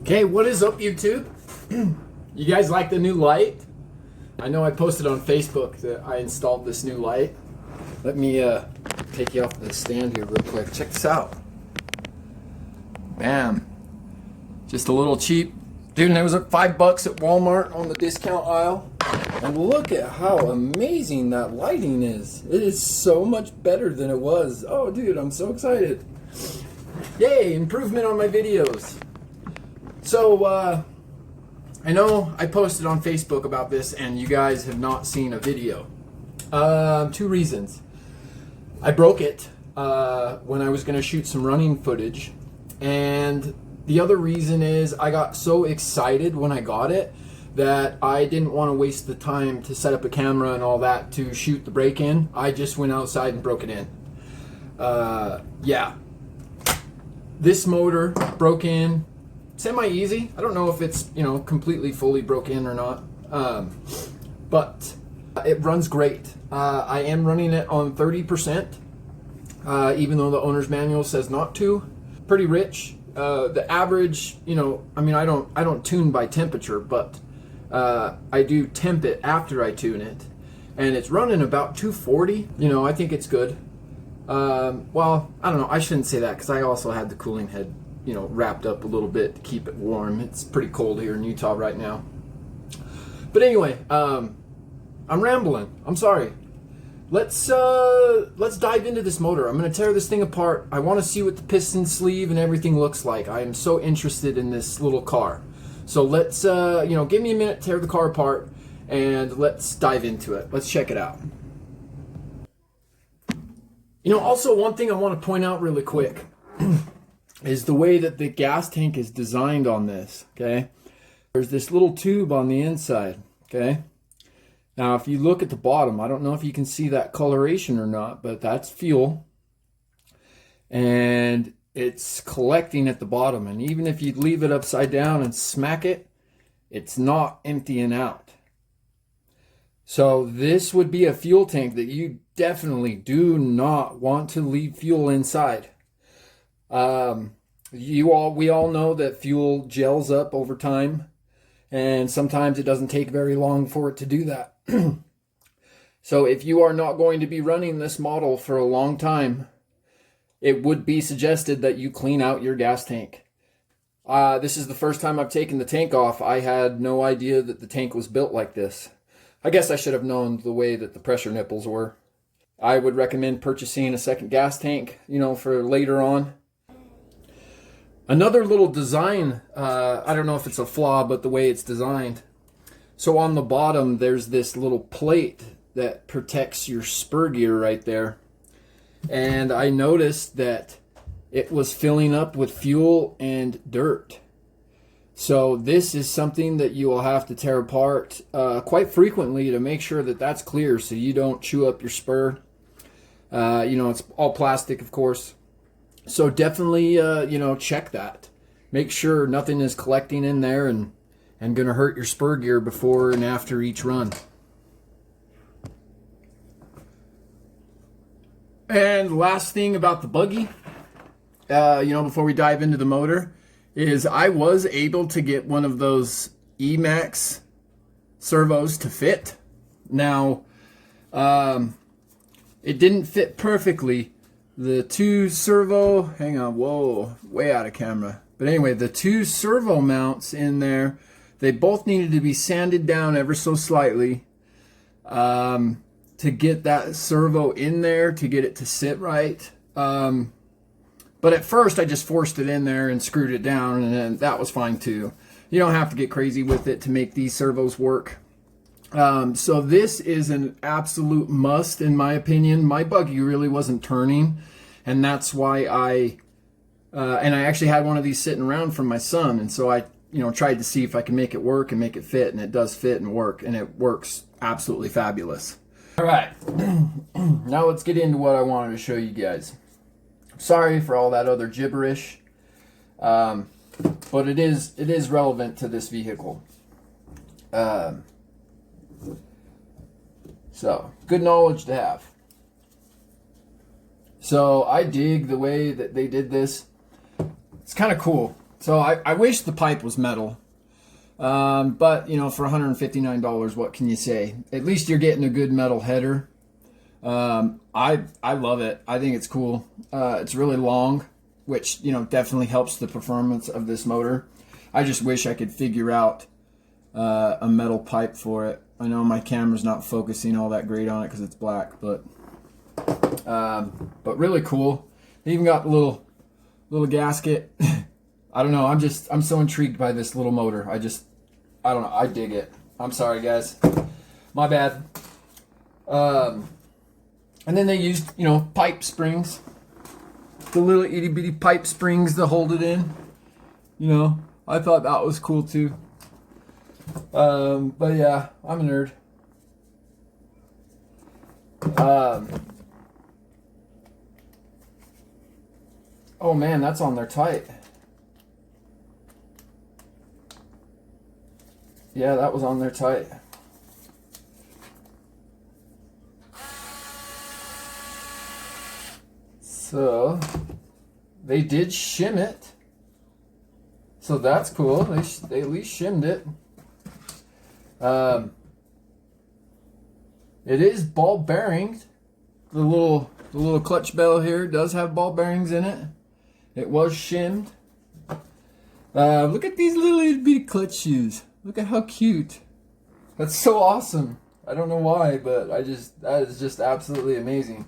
Okay, what is up, YouTube? You guys like the new light? I know I posted on Facebook that I installed this new light. Let me take you off the stand here real quick. Check this out. Bam. Just a little cheap. Dude, and it was at $5 at Walmart on the discount aisle. And look at how amazing that lighting is. It is so much better than it was. Oh, dude, I'm so excited. Yay, improvement on my videos. So, I know I posted on Facebook about this and you guys have not seen a video. Two reasons. I broke it when I was going to shoot some running footage. And the other reason is I got so excited when I got it that I didn't want to waste the time to set up a camera and all that to shoot the break-in. I just went outside and broke it in. Yeah. This motor broke in semi-easy. I don't know if it's, completely fully broke in or not. But it runs great. I am running it on 30%, even though the owner's manual says not to. Pretty rich. The average, I don't tune by temperature, but I do temp it after I tune it. And it's running about 240. I think it's good. Well, I don't know. I shouldn't say that because I also had the cooling head wrapped up a little bit to keep it warm. It's pretty cold here in Utah right now. But anyway, I'm rambling. I'm sorry. Let's dive into this motor. I'm going to tear this thing apart. I want to see what the piston sleeve and everything looks like. I am so interested in this little car. So let's, give me a minute to tear the car apart and let's dive into it. Let's check it out. Also one thing I want to point out really quick is the way that the gas tank is designed on this, okay? There's this little tube on the inside, okay? Now, if you look at the bottom, I don't know if you can see that coloration or not, but that's fuel. And it's collecting at the bottom. And even if you leave it upside down and smack it, it's not emptying out. So this would be a fuel tank that you definitely do not want to leave fuel inside. We all know that fuel gels up over time, and sometimes it doesn't take very long for it to do that. So if you are not going to be running this model for a long time, it would be suggested that you clean out your gas tank. This is the first time I've taken the tank off. I had no idea that the tank was built like this. I guess I should have known the way that the pressure nipples were. I would recommend purchasing a second gas tank, for later on. Another little design, I don't know if it's a flaw, but the way it's designed. So on the bottom, there's this little plate that protects your spur gear right there. And I noticed that it was filling up with fuel and dirt. So this is something that you will have to tear apart quite frequently to make sure that that's clear so you don't chew up your spur. It's all plastic, of course. So definitely, check that. Make sure nothing is collecting in there and going to hurt your spur gear before and after each run. And last thing about the buggy, before we dive into the motor, is I was able to get one of those Emax servos to fit. Now, it didn't fit perfectly. The two servo, hang on, whoa, way out of camera. But anyway, the two servo mounts in there, they both needed to be sanded down ever so slightly to get that servo in there, to get it to sit right. But at first I just forced it in there and screwed it down, and then that was fine too. You don't have to get crazy with it to make these servos work. So this is an absolute must in my opinion. My buggy really wasn't turning, and that's why I actually had one of these sitting around from my son, and so I tried to see if I can make it work and make it fit, and it does fit and work, and it works absolutely fabulous. All right, now let's get into what I wanted to show you guys. Sorry for all that other gibberish, but it is relevant to this vehicle. So, good knowledge to have. So, I dig the way that they did this. It's kind of cool. So I wish the pipe was metal. But, you know, for $159, what can you say? At least you're getting a good metal header. I love it. I think it's cool. It's really long, which, you know, definitely helps the performance of this motor. I just wish I could figure out a metal pipe for it. I know my camera's not focusing all that great on it because it's black, but really cool. They even got the little gasket. I don't know. I'm so intrigued by this little motor. I don't know. I dig it. I'm sorry, guys. My bad. And then they used, you know, pipe springs. The little itty bitty pipe springs to hold it in. You know, I thought that was cool too. But yeah, I'm a nerd. Oh man, that's on there tight. Yeah, that was on there tight. So they did shim it. So that's cool. They at least shimmed it. It is ball bearings. The little clutch bell here does have ball bearings in it. It was shimmed. Look at these little itty bitty clutch shoes. Look at how cute. That's so awesome. I don't know why, but that is just absolutely amazing.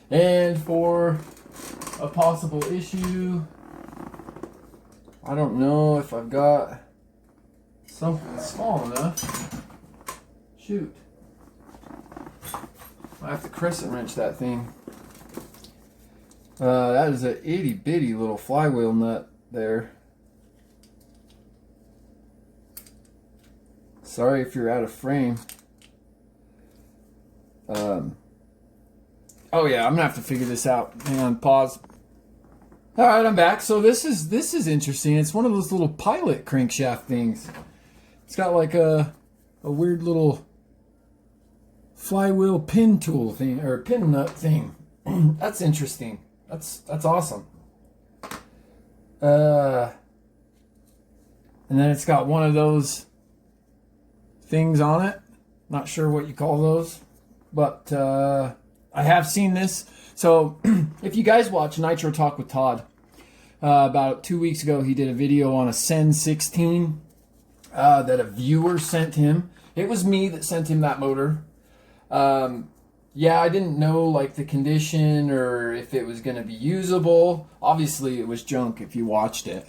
And for a possible issue, I don't know if I've got something small enough. Shoot. I have to crescent wrench that thing. That is an itty bitty little flywheel nut there. Sorry if you're out of frame. Oh yeah, I'm gonna have to figure this out. Hang on, pause. All right, I'm back. So this is interesting. It's one of those little pilot crankshaft things. It's got like a weird little flywheel pin tool thing, or pin nut thing. That's interesting. That's awesome. And then it's got one of those things on it. Not sure what you call those, but I have seen this. So if you guys watch Nitro Talk with Todd, about 2 weeks ago, he did a video on a Sen 16 that a viewer sent him. It was me that sent him that motor. Yeah, I didn't know like the condition or if it was going to be usable. Obviously, it was junk if you watched it.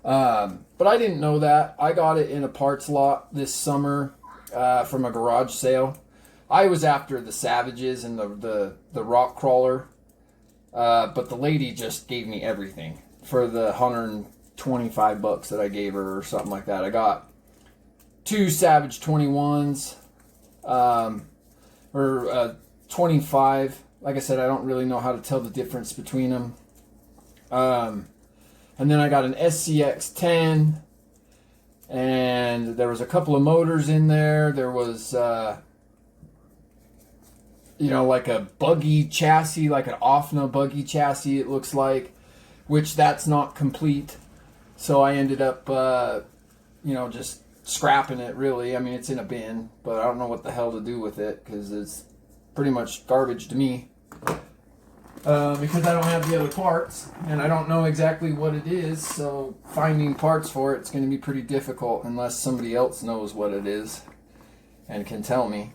But I didn't know that. I got it in a parts lot this summer from a garage sale. I was after the Savages and the rock crawler, but the lady just gave me everything for the $125 that I gave her or something like that. I got 2 Savage 21s, or 25. Like I said, I don't really know how to tell the difference between them. And then I got an SCX 10, and there was a couple of motors in there. There was you know, like a buggy chassis, like an OFNA buggy chassis, it looks like, which that's not complete. So I ended up, you know, just scrapping it, really. I mean, it's in a bin, but I don't know what the hell to do with it because it's pretty much garbage to me. Because I don't have the other parts, and I don't know exactly what it is, so finding parts for it's going to be pretty difficult unless somebody else knows what it is and can tell me.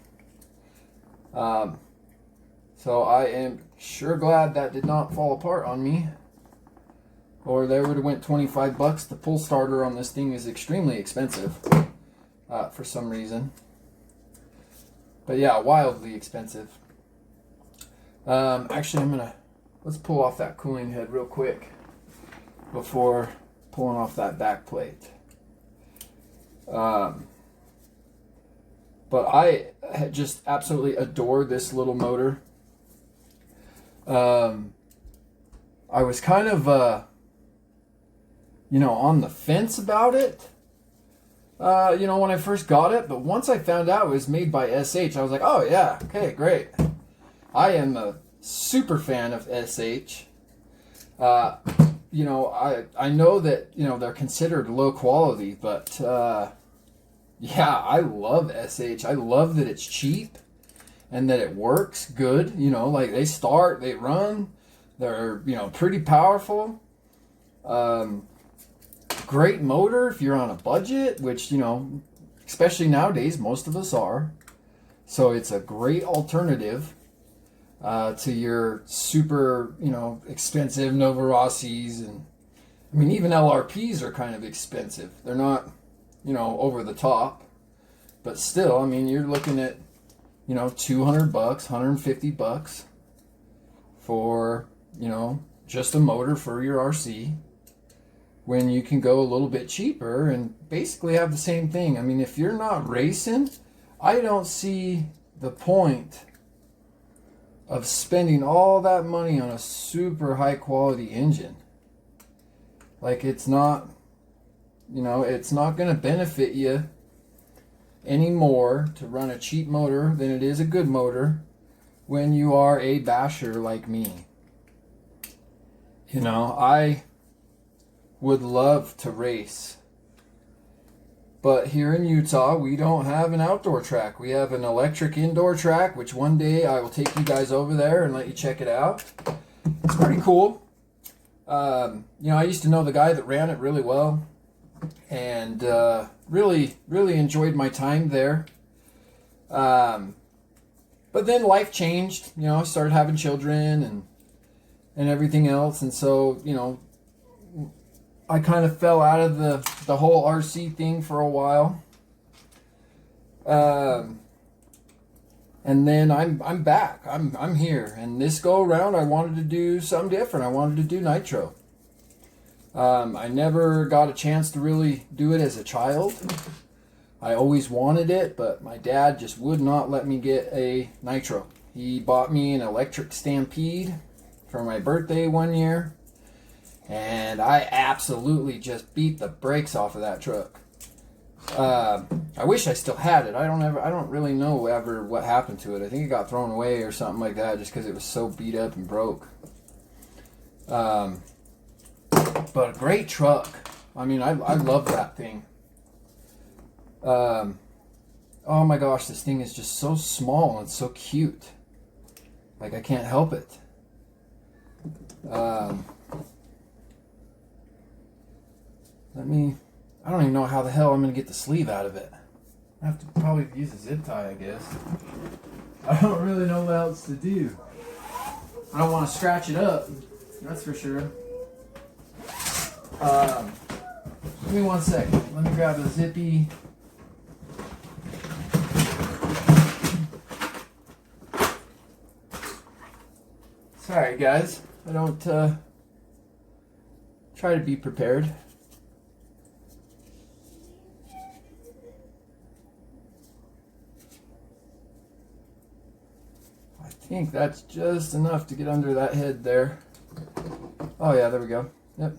So I am sure glad that did not fall apart on me, or there would have went $25. The pull starter on this thing is extremely expensive for some reason. But yeah, wildly expensive. Actually, let's pull off that cooling head real quick before pulling off that back plate. But I just absolutely adore this little motor. I was kind of, you know, on the fence about it, you know, when I first got it. But once I found out it was made by SH, I was like, oh yeah, okay, great. I am a super fan of SH. you know, I know that, you know, they're considered low quality, but yeah, I love SH. I love that it's cheap and that it works good. You know, like they start, they run, they're, you know, pretty powerful. Great motor if you're on a budget, which, you know, especially nowadays, most of us are. So it's a great alternative to your super, you know, expensive Novarossis. And I mean, even LRPs are kind of expensive. They're not, you know, over the top, but still, I mean, you're looking at, you know, $200, $150 for, you know, just a motor for your RC, when you can go a little bit cheaper and basically have the same thing. I mean, if you're not racing, I don't see the point of spending all that money on a super high quality engine. Like, it's not, you know, it's not going to benefit you any more to run a cheap motor than it is a good motor when you are a basher like me. You know, I would love to race, but here in Utah we don't have an outdoor track. We have an electric indoor track, which one day I will take you guys over there and let you check it out. It's pretty cool. You know, I used to know the guy that ran it really well, and really enjoyed my time there. But then life changed. You know, I started having children and everything else, and so, you know, I kind of fell out of the whole RC thing for a while. And then I'm back. I'm here. And this go around, I wanted to do something different. I wanted to do Nitro. I never got a chance to really do it as a child. I always wanted it, but my dad just would not let me get a Nitro. He bought me an electric Stampede for my birthday one year, and I absolutely just beat the brakes off of that truck. I wish I still had it. I don't really know what happened to it. I think it got thrown away or something like that, just because it was so beat up and broke. But a great truck. I mean, I love that thing. Oh my gosh, this thing is just so small and so cute. Like, I can't help it. I don't even know how the hell I'm going to get the sleeve out of it. I have to probably use a zip tie, I guess. I don't really know what else to do. I don't want to scratch it up, that's for sure. Give me 1 second. Let me grab a zippy. Sorry, guys. I don't try to be prepared. I think that's just enough to get under that head there. Oh yeah, there we go. Yep.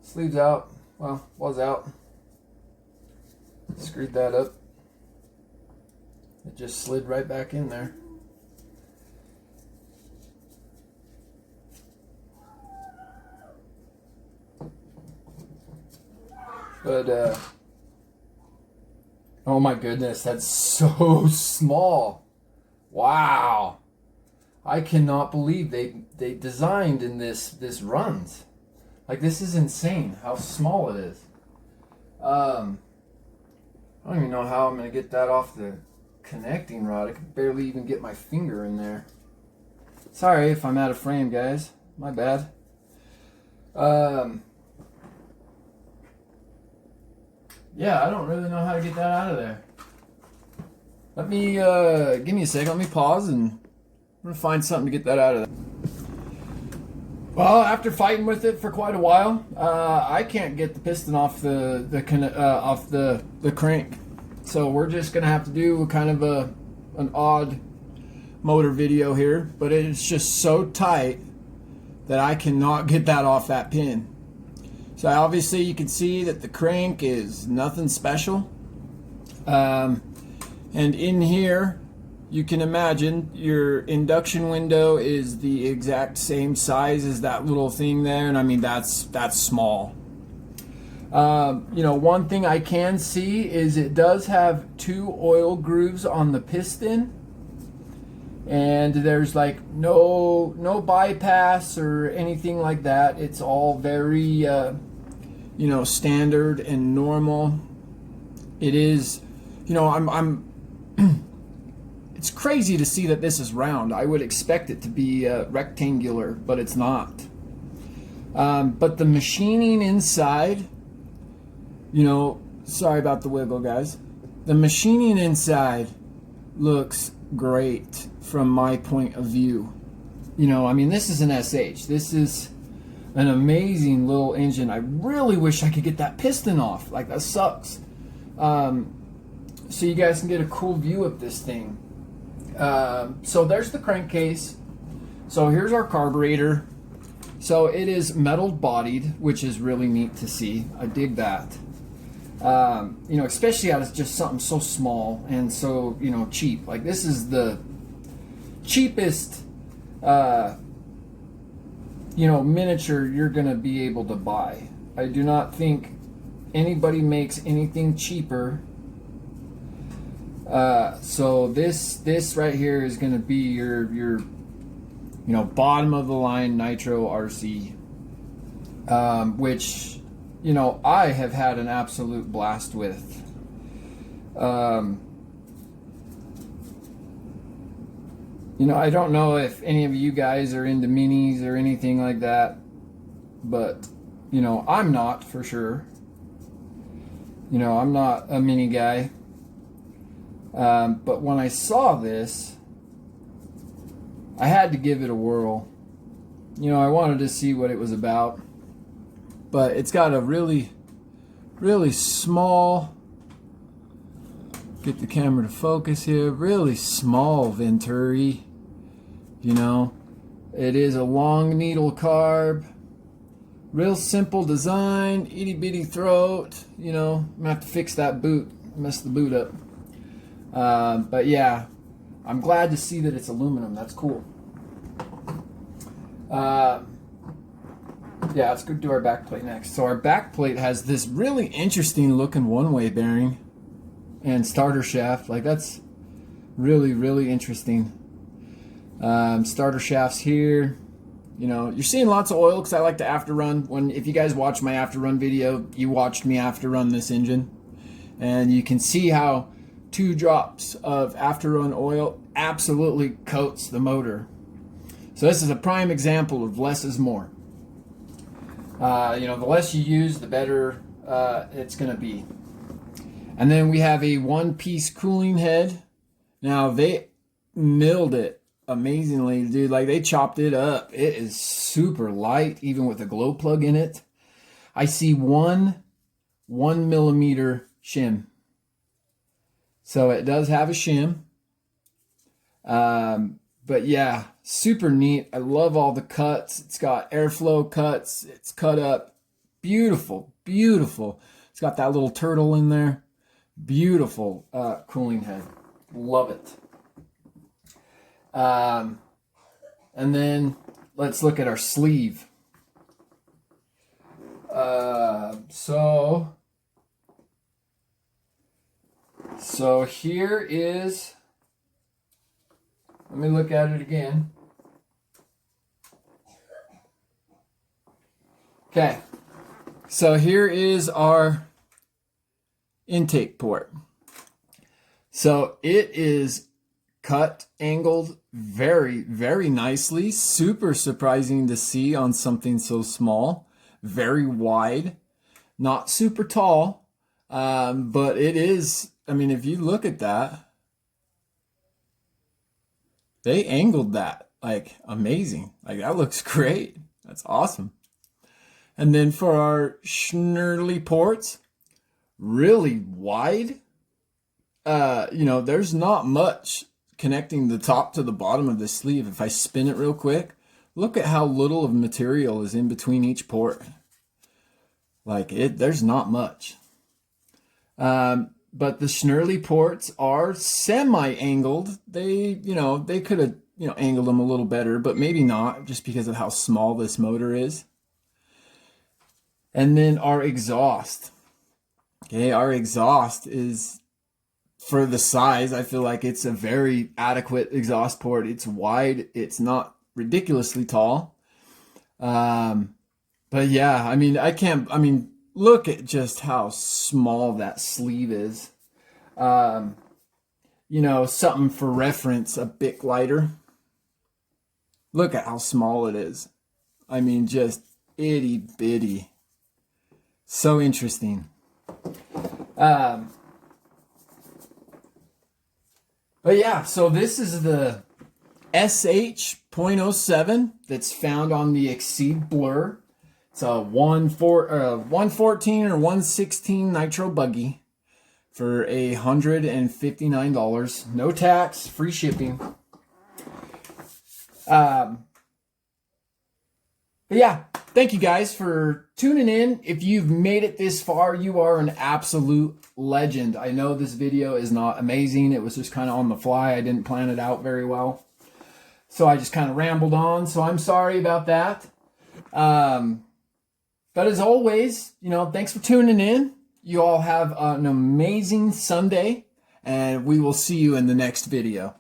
Sleeves out. Well, was out. Screwed that up. It just slid right back in there. But, oh my goodness, that's so small. Wow. I cannot believe they designed in this runs. Like, this is insane how small it is. I don't even know how I'm going to get that off the connecting rod. I can barely even get my finger in there. Sorry if I'm out of frame, guys. My bad. Yeah, I don't really know how to get that out of there. Let me, give me a second. Let me pause, and I'm going to find something to get that out of there. Well, after fighting with it for quite a while, I can't get the piston off the crank. So we're just going to have to do kind of an odd motor video here. But it's just so tight that I cannot get that off that pin. So obviously you can see that the crank is nothing special. And in here you can imagine your induction window is the exact same size as that little thing there, and I mean that's small. You know, one thing I can see is it does have 2 oil grooves on the piston, and there's like no bypass or anything like that. It's all very you know, standard and normal. It is, you know, I'm it's crazy to see that this is round. I would expect it to be rectangular, but it's not. But the machining inside, you know, sorry about the wiggle, guys. The machining inside looks great from my point of view. You know, I mean, this is an SH. This is an amazing little engine. I really wish I could get that piston off. Like, that sucks. So you guys can get a cool view of this thing. So there's the crankcase. So here's our carburetor. So it is metal bodied, which is really neat to see. I dig that. You know, especially out of just something so small and so, you know, cheap. Like, this is the cheapest, you know, miniature you're gonna be able to buy. I do not think anybody makes anything cheaper. So this right here is gonna be your you know, bottom of the line Nitro RC, which, you know, I have had an absolute blast with. You know, I don't know if any of you guys are into minis or anything like that, but, you know, I'm not, for sure. You know, I'm not a mini guy. But when I saw this, I had to give it a whirl. You know, I wanted to see what it was about. But it's got a really small, get the camera to focus here, really small Venturi. You know, it is a long needle carb, real simple design, itty bitty throat. You know, I'm gonna have to fix that boot, mess the boot up. But yeah, I'm glad to see that it's aluminum. That's cool. Yeah, let's go do our back plate next. So our back plate has this really interesting looking one-way bearing and starter shaft. Like, that's really interesting. Starter shafts here. You know, you're seeing lots of oil because I like to after run. If you guys watch my after run video, you watched me after run this engine, and you can see how 2 drops of after run oil absolutely coats the motor. So this is a prime example of less is more. You know, the less you use, the better it's going to be. And then we have a 1-piece cooling head. Now, they milled it amazingly, dude. Like, they chopped it up. It is super light, even with a glow plug in it. I see 1 millimeter shim. So it does have a shim. But yeah, super neat. I love all the cuts. It's got airflow cuts. It's cut up. Beautiful. It's got that little turtle in there. Beautiful cooling head. Love it. And then let's look at our sleeve. So here is, let me look at it again. Okay, so here is our intake port. So it is cut, angled very nicely. Super surprising to see on something so small. Very wide, not super tall, but it is, I mean, if you look at that, they angled that like amazing. Like, that looks great. That's awesome. And then for our Schnurly ports, really wide. You know, there's not much connecting the top to the bottom of the sleeve. If I spin it real quick, look at how little of material is in between each port. Like, there's not much. but the Schnurly ports are semi-angled. They could have, angled them a little better, but maybe not, just because of how small this motor is. And then our exhaust. Okay, our exhaust is, for the size, I feel like it's a very adequate exhaust port. It's wide. It's not ridiculously tall. But yeah, look at just how small that sleeve is. Something for reference, a Bic lighter. Look at how small it is. Just itty bitty. So interesting. But yeah, so this is the sh.07 that's found on the Exceed Blur. It's a 114 or 116 Nitro buggy for $159. No tax, free shipping. But yeah, thank you guys for tuning in. If you've made it this far, you are an absolute legend. I know this video is not amazing. It was just kind of on the fly. I didn't plan it out very well. So I just kind of rambled on. So I'm sorry about that. But as always, thanks for tuning in. You all have an amazing Sunday, and we will see you in the next video.